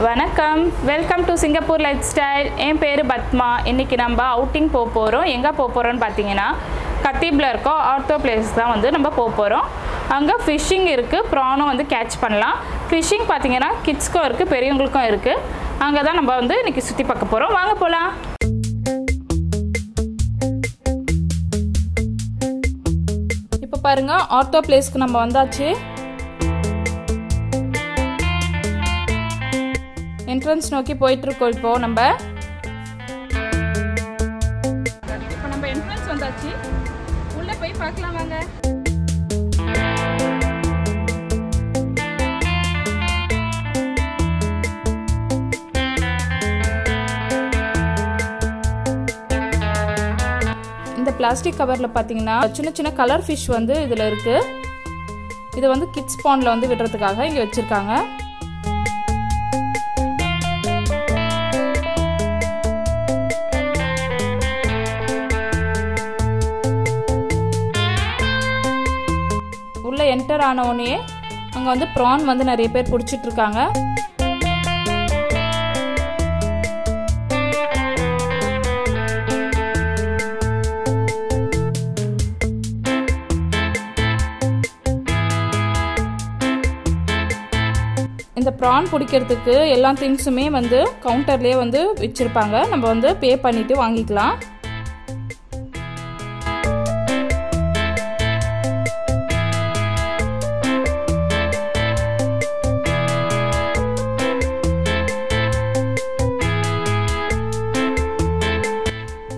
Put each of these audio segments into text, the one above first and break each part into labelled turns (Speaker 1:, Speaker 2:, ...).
Speaker 1: வணக்கம், welcome to Singapore lifestyle. என் பேர் பத்மா. இன்றைக்கி நம்ம அவுட்டிங் போக போகிறோம். எங்கே போக போகிறோன்னு பார்த்தீங்கன்னா கத்தீபில் இருக்கோ ஆர்த்தோ பிளேஸ் தான் வந்து நம்ம போக போகிறோம். அங்கே ஃபிஷ்ஷிங் இருக்குது, ப்ரானும் வந்து கேட்ச் பண்ணலாம். ஃபிஷ்ஷிங் பார்த்தீங்கன்னா கிட்ஸ்க்கும் இருக்குது, பெரியவங்களுக்கும் இருக்குது. அங்கே தான் நம்ம வந்து இன்றைக்கி சுற்றி பார்க்க போகிறோம். வாங்க போகலாம். இப்போ பாருங்கள், ஆர்த்தோ பிளேஸ்க்கு நம்ம வந்தாச்சு. என்ட்ரன்ஸ் நோக்கி போயிட்டுருக்கோம். இப்போது நம்ம என்ட்ரன்ஸ் வந்தாச்சு. உள்ளே போய் பார்க்கலாம் வாங்க. இந்த பிளாஸ்டிக் கவரில் பார்த்தீங்கன்னா சின்ன சின்ன கலர் ஃபிஷ் வந்து இதில் இருக்குது. இது வந்து கிட்ஸ் பாண்டில் வந்து விடுறதுக்காக இங்கே வச்சுருக்காங்க. உள்ளே என்டர் ஆனவுடனே அங்கே வந்து ப்ரான் வந்து நிறைய பேர் பிடிச்சிட்டு இருக்காங்க. இந்த ப்ரான் பிடிக்கிறதுக்கு எல்லா திங்ஸுமே வந்து கவுண்டர்லேயே வந்து வச்சுருப்பாங்க. நம்ம வந்து பே பண்ணிவிட்டு வாங்கிக்கலாம்.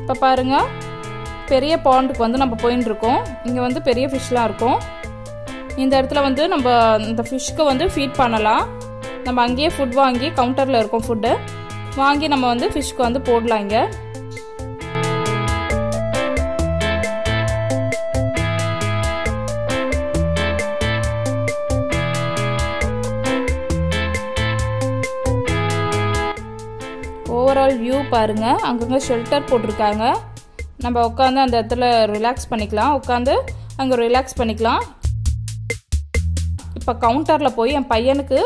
Speaker 1: இப்போ பாருங்கள், பெரிய பாண்டுக்கு வந்து நம்ம போயின்னு இருக்கோம். இங்கே வந்து பெரிய ஃபிஷ்லாம் இருக்கும். இந்த இடத்துல வந்து நம்ம இந்த ஃபிஷ்க்கு வந்து ஃபீட் பண்ணலாம். நம்ம அங்கேயே ஃபுட் வாங்கி, கவுண்டரில் இருக்கும் ஃபுட்டு வாங்கி நம்ம வந்து ஃபிஷ்க்கு வந்து போடலாம். இங்கே ஓவரால் வியூ பாருங்கள். அங்கங்கே ஷெல்டர் போட்டிருக்காங்க. நம்ம உட்காந்து அந்த இடத்துல ரிலாக்ஸ் பண்ணிக்கலாம். உட்காந்து அங்கே ரிலாக்ஸ் பண்ணிக்கலாம். இப்போ கவுண்டரில் போய் என் பையனுக்கு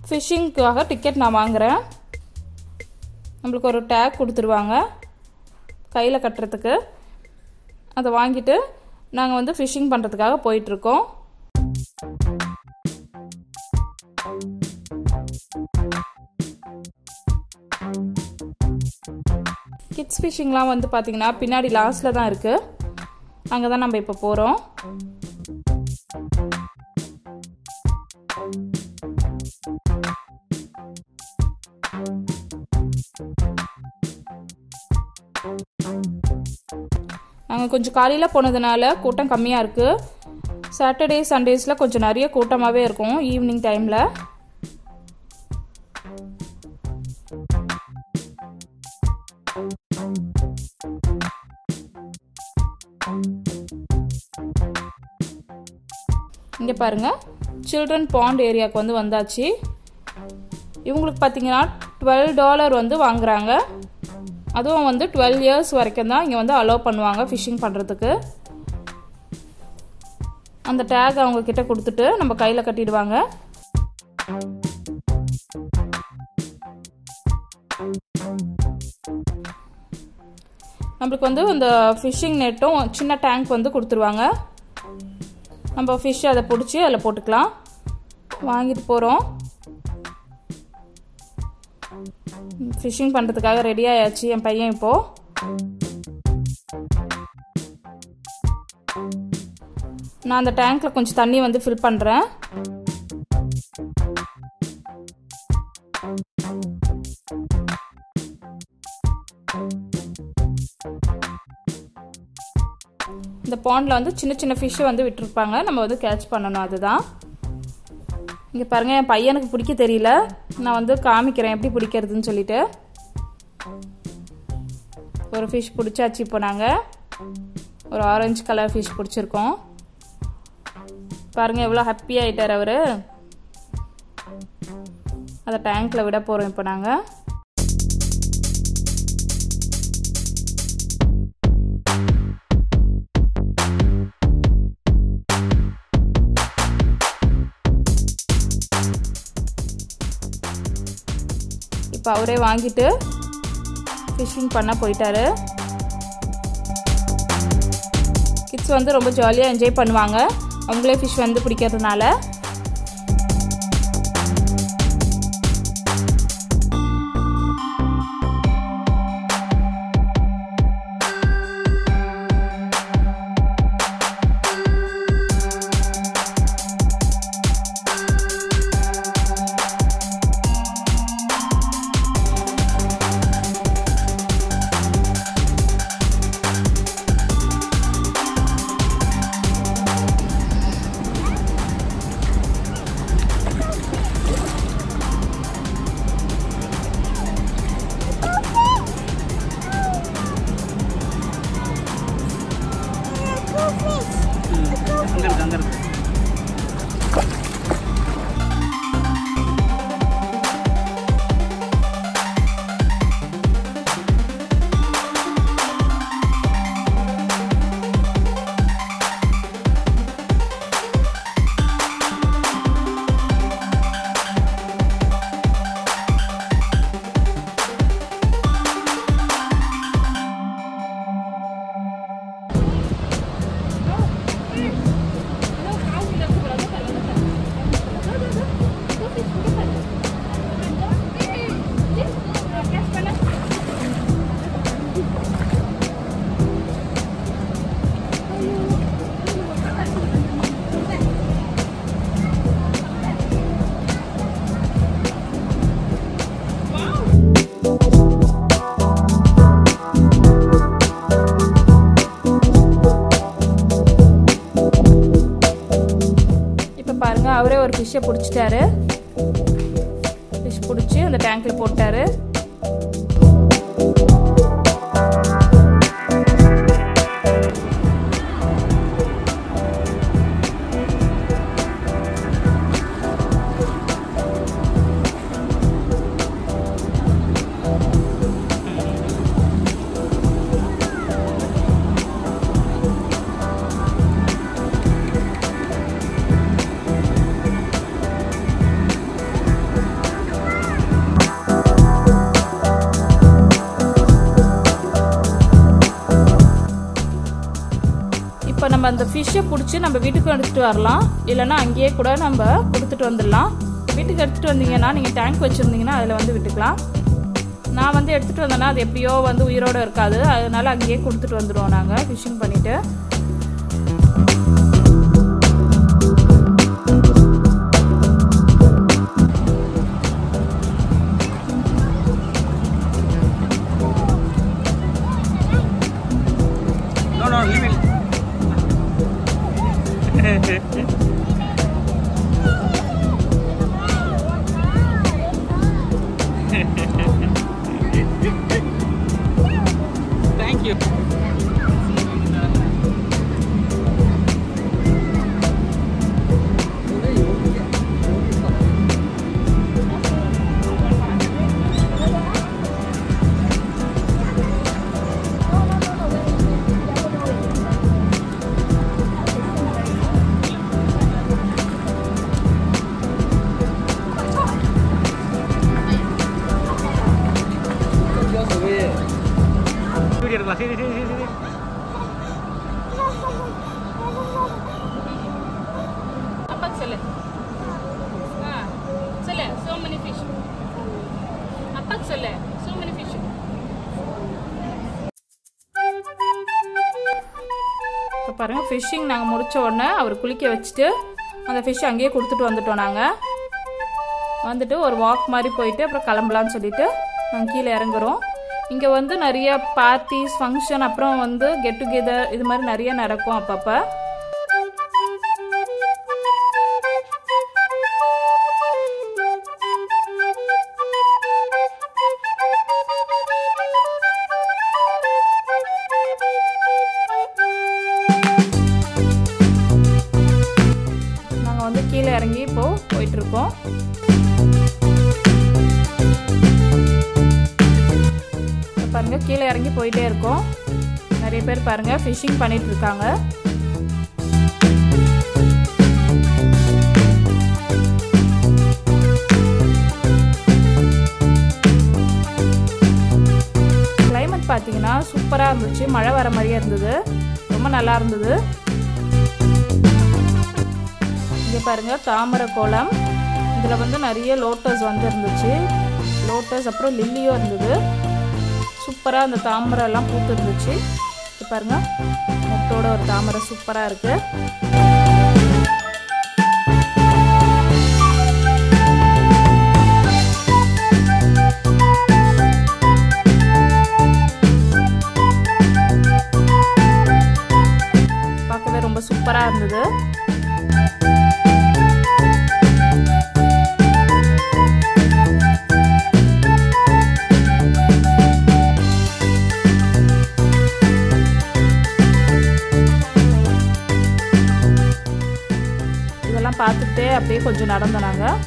Speaker 1: ஃபிஷ்ஷிங்க்காக டிக்கெட் நான் வாங்குகிறேன். நம்மளுக்கு ஒரு டேக் கொடுத்துருவாங்க கையில் கட்டுறதுக்கு. அதை வாங்கிட்டு நாங்கள் வந்து ஃபிஷ்ஷிங் பண்ணுறதுக்காக போயிட்டுருக்கோம். கிட்ஸ் ஃபிஷ்ஷிங்லாம் வந்து பார்த்திங்கன்னா பின்னாடி லாஸ்ட்டில் தான் இருக்குது. அங்கே தான் நம்ம இப்போ போகிறோம். நாங்கள் கொஞ்சம் காலையில் போனதுனால கூட்டம் கம்மியாக இருக்குது. சாட்டர்டே சண்டேஸில் கொஞ்சம் நிறைய கூட்டமாகவே இருக்கும் ஈவினிங் டைமில். இங்கே பாருங்கள், சில்ட்ரன் பாண்ட் ஏரியாவுக்கு வந்து வந்தாச்சு. இவங்களுக்கு பார்த்தீங்கன்னா $12 வந்து வாங்குறாங்க. அதுவும் வந்து 12 இயர்ஸ் வரைக்கும் தான் இங்கே வந்து அலோவ் பண்ணுவாங்க ஃபிஷ்ஷிங் பண்ணுறதுக்கு. அந்த டேக் அவங்க கிட்ட கொடுத்துட்டு நம்ம கையில் கட்டிடுவாங்க. நம்மளுக்கு வந்து இந்த ஃபிஷ்ஷிங் நெட்டும் சின்ன டேங்க் வந்து கொடுத்துருவாங்க. நம்ம ஃபிஷ் அதை பிடிச்சி அதில் போட்டுக்கலாம். வாங்கிட்டு போகிறோம். ஃபிஷ்ஷிங் பண்ணுறதுக்காக ரெடி ஆயாச்சு என் பையன். இப்போது நான் அந்த டேங்க்கில் கொஞ்சம் தண்ணி வந்து ஃபில் பண்ணுறேன். இந்த பாண்டில் வந்து சின்ன சின்ன ஃபிஷ்ஷை வந்து விட்டுருப்பாங்க. நம்ம வந்து கேட்ச் பண்ணணும். அதுதான் இங்கே பாருங்கள், என் பையனுக்கு பிடிக்க தெரியல. நான் வந்து காமிக்கிறேன் எப்படி பிடிக்கிறதுன்னு சொல்லிட்டு. ஒரு ஃபிஷ் பிடிச்சாச்சு. இப்போ நாங்கள் ஒரு ஆரஞ்சு கலர் ஃபிஷ் பிடிச்சிருக்கோம். பாருங்கள் எவ்வளோ ஹாப்பி ஆகிட்டார் அவர். அதை டேங்க்கில் விட போகிறோம் இப்போ நாங்கள். இப்போ அவரே வாங்கிட்டு ஃபிஷ்ஷிங் பண்ண போயிட்டாரு. கிட்ஸ் வந்து ரொம்ப ஜாலியாக என்ஜாய் பண்ணுவாங்க அவங்களே ஃபிஷ் வந்து பிடிக்கிறதுனால. அவரே ஒரு ஃபிஷ்ஷை பிடிச்சிட்டாரு. ஃபிஷ் பிடிச்சி அந்த டேங்க்கில் போட்டார். இப்போ நம்ம அந்த ஃபிஷ்ஷை பிடிச்சி நம்ம வீட்டுக்கு எடுத்துகிட்டு வரலாம், இல்லைனா அங்கேயே கூட நம்ம கொடுத்துட்டு வந்துடலாம். வீட்டுக்கு எடுத்துகிட்டு வந்தீங்கன்னா நீங்கள் டேங்க் வச்சுருந்தீங்கன்னா அதில் வந்து விட்டுக்கலாம். நான் வந்து எடுத்துகிட்டு வந்தேன்னா அது எப்படியோ வந்து உயிரோடு இருக்காது, அதனால அங்கேயே கொடுத்துட்டு வந்துடுவோம் நாங்கள் ஃபிஷ்ஷிங் பண்ணிவிட்டு.
Speaker 2: Thank you. Sini, sini, sini, sini.
Speaker 1: Apa sele? Sele, so many fish. Apa sele? So many fish. இப்போ பாருங்க ஃபிஷ்ஷிங் நாங்கள் முடிச்ச உடனே அவர் குளிக்க வச்சுட்டு அந்த ஃபிஷ் அங்கேயே கொடுத்துட்டு வந்துட்டோம். நாங்கள் வந்துட்டு ஒரு வாக் மாதிரி போயிட்டு அப்புறம் கிளம்பலான்னு சொல்லிட்டு நாங்கள் கீழே இறங்குறோம். இங்கே வந்து நிறைய பார்ட்டிஸ், ஃபங்க்ஷன், அப்புறம் வந்து கெட் டுகெதர் இது மாதிரி நிறைய நடக்கும் அப்பப்போ. நாங்கள் வந்து கீழே இறங்கி இப்போது போயிட்டுருக்கோம். பாருங்க கீழே இறங்கி போயிட்டே இருக்கோம். நிறைய பேர் பாருங்க ஃபிஷிங் பண்ணிட்டு இருக்காங்க. பார்த்தீங்கன்னா சூப்பராக இருந்துச்சு. மழை வர மாதிரியே இருந்தது, ரொம்ப நல்லா இருந்தது. இங்கே பாருங்கள் தாமரை கோலம். இதில் வந்து நிறைய லோட்டஸ் வந்து இருந்துச்சு. லோட்டஸ் அப்புறம் லில்லியும் இருந்தது. சூப்பராக அந்த தாமரை எல்லாம் பூத்து இருந்துச்சு. இது பாருங்கள் மொட்டோட ஒரு தாமரை சூப்பராக இருக்குது. பார்க்கவே ரொம்ப சூப்பராக இருந்தது. இதெல்லாம் பார்த்துட்டே அப்படியே கொஞ்சம் நடந்தோம் நாங்கள்.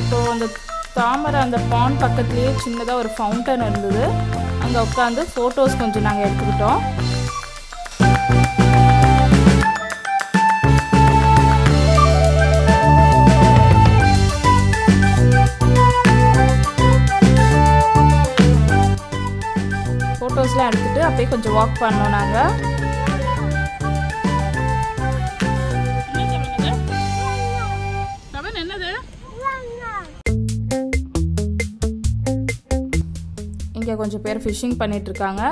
Speaker 1: இப்போ அந்த தாமரை அந்த பாண்ட் பக்கத்துலேயே சின்னதாக ஒரு ஃபவுண்டன் இருந்தது. அங்கே உட்காந்து ஃபோட்டோஸ் கொஞ்சம் நாங்கள் எடுத்துக்கிட்டோம். ஃபோட்டோஸ்லாம் எடுத்துகிட்டு அப்படியே கொஞ்சம் வாக் பண்ணோம் நாங்கள். இங்கே கொஞ்சம் பேர் ஃபிஷ்ஷிங் பண்ணிட்டு இருக்காங்க.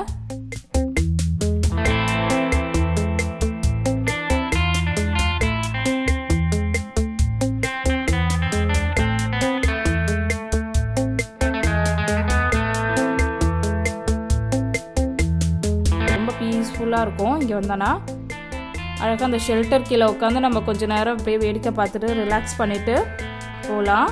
Speaker 1: ரொம்ப பீஸ்ஃபுல்லாக இருக்கும் இங்கே வந்தோன்னா. அழகாக அந்த ஷெல்டர் கீழே உட்காந்து நம்ம கொஞ்சம் நேரம் அப்படியே வேடிக்கை பார்த்துட்டு ரிலாக்ஸ் பண்ணிவிட்டு போகலாம்.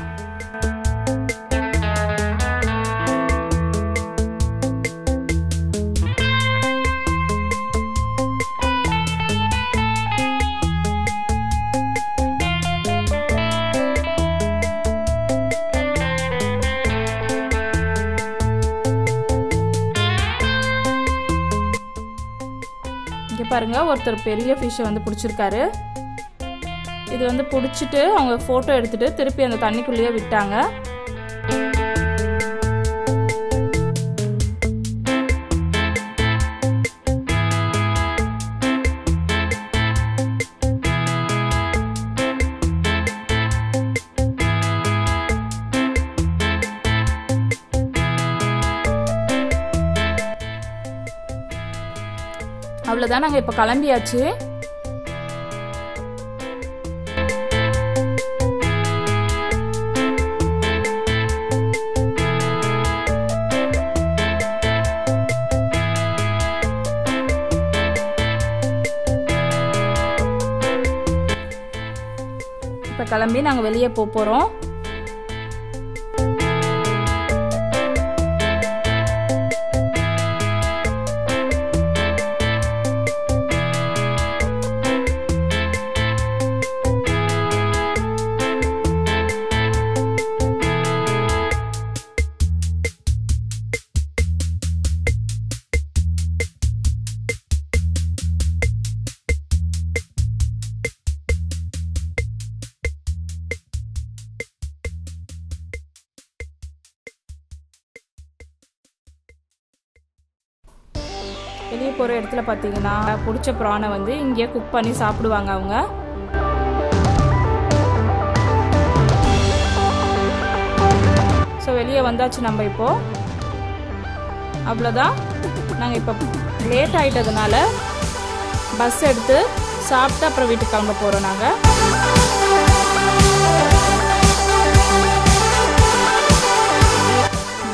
Speaker 1: இங்கே பாருங்கள் ஒருத்தர் பெரிய ஃபிஷ்ஷை வந்து பிடிச்சிருக்காரு. இது வந்து பிடிச்சிட்டு அவங்க ஃபோட்டோ எடுத்துகிட்டு திருப்பி அந்த தண்ணிக்குள்ளேயே விட்டாங்க. அவ்வளோதான், நாங்கள் இப்போ கிளம்பியாச்சு. இப்போ கிளம்பி நாங்கள் வெளியே போகிறோம். வெளியே போகிற இடத்துல பார்த்தீங்கன்னா பிடிச்ச ப்ரானை வந்து இங்கேயே குக் பண்ணி சாப்பிடுவாங்க அவங்க. ஸோ வெளியே வந்தாச்சு நம்ம இப்போது. அவ்வளோதான், நாங்கள் இப்போ லேட் ஆகிட்டதுனால பஸ் எடுத்து சாப்பிட்டு அப்புறம் வீட்டுக்கு கிளம்ப போகிறோம். நாங்கள்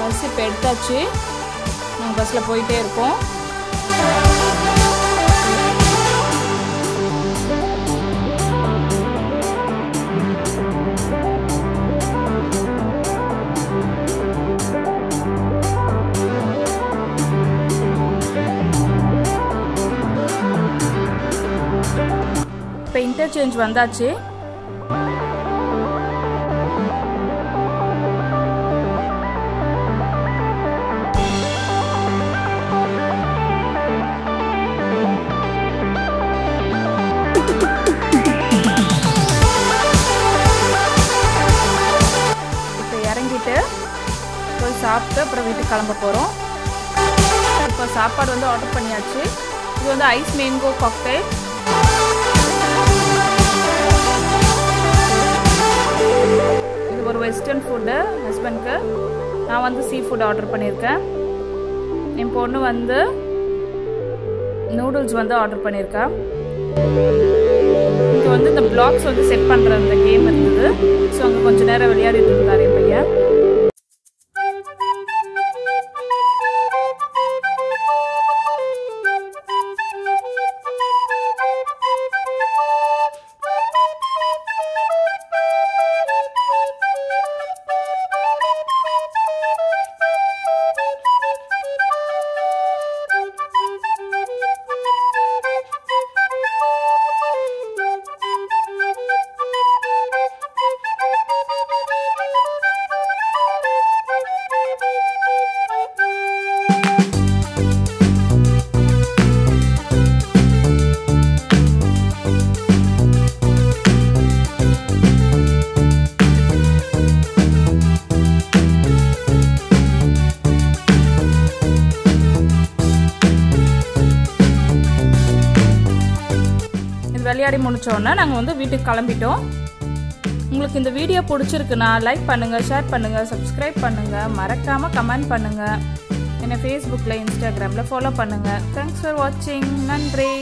Speaker 1: பஸ் இப்போ எடுத்தாச்சு. நாங்கள் பஸ்ஸில் போயிட்டே இருக்கோம். இப்போ இன்டர்சேஞ்ச் வந்தாச்சு. சாப்பிட்டு அப்புறம் வீட்டுக்கு கிளம்ப போகிறோம். இப்போ சாப்பாடு வந்து ஆர்டர் பண்ணியாச்சு. இது வந்து ஐஸ் மேங்கோ காக்டெயில். இது ஒரு வெஸ்டர்ன் ஃபுட்டு ஹஸ்பண்ட்க்கு. நான் வந்து சீ ஃபுட் ஆர்டர் பண்ணியிருக்கேன். என் பொண்ணு வந்து நூடுல்ஸ் வந்து ஆர்டர் பண்ணியிருக்கேன். இங்கே வந்து இந்த பிளாக்ஸ் வந்து செட் பண்ணுற அந்த கேம் இருந்தது. ஸோ அங்கே கொஞ்சம் நேரம் விளையாடிட்டு இருந்தார் என் பையன். விளையாடி முடிச்சோன்னா நாங்கள் வந்து வீட்டுக்கு கிளம்பிட்டோம். உங்களுக்கு இந்த வீடியோ பிடிச்சிருக்குன்னா லைக் பண்ணுங்கள், ஷேர் பண்ணுங்கள், சப்ஸ்கிரைப் பண்ணுங்கள், மறக்காமல் கமெண்ட் பண்ணுங்கள். என்னை ஃபேஸ்புக்கில், இன்ஸ்டாகிராமில் ஃபாலோ பண்ணுங்கள். தேங்க்ஸ் ஃபார் வாட்சிங். நன்றி.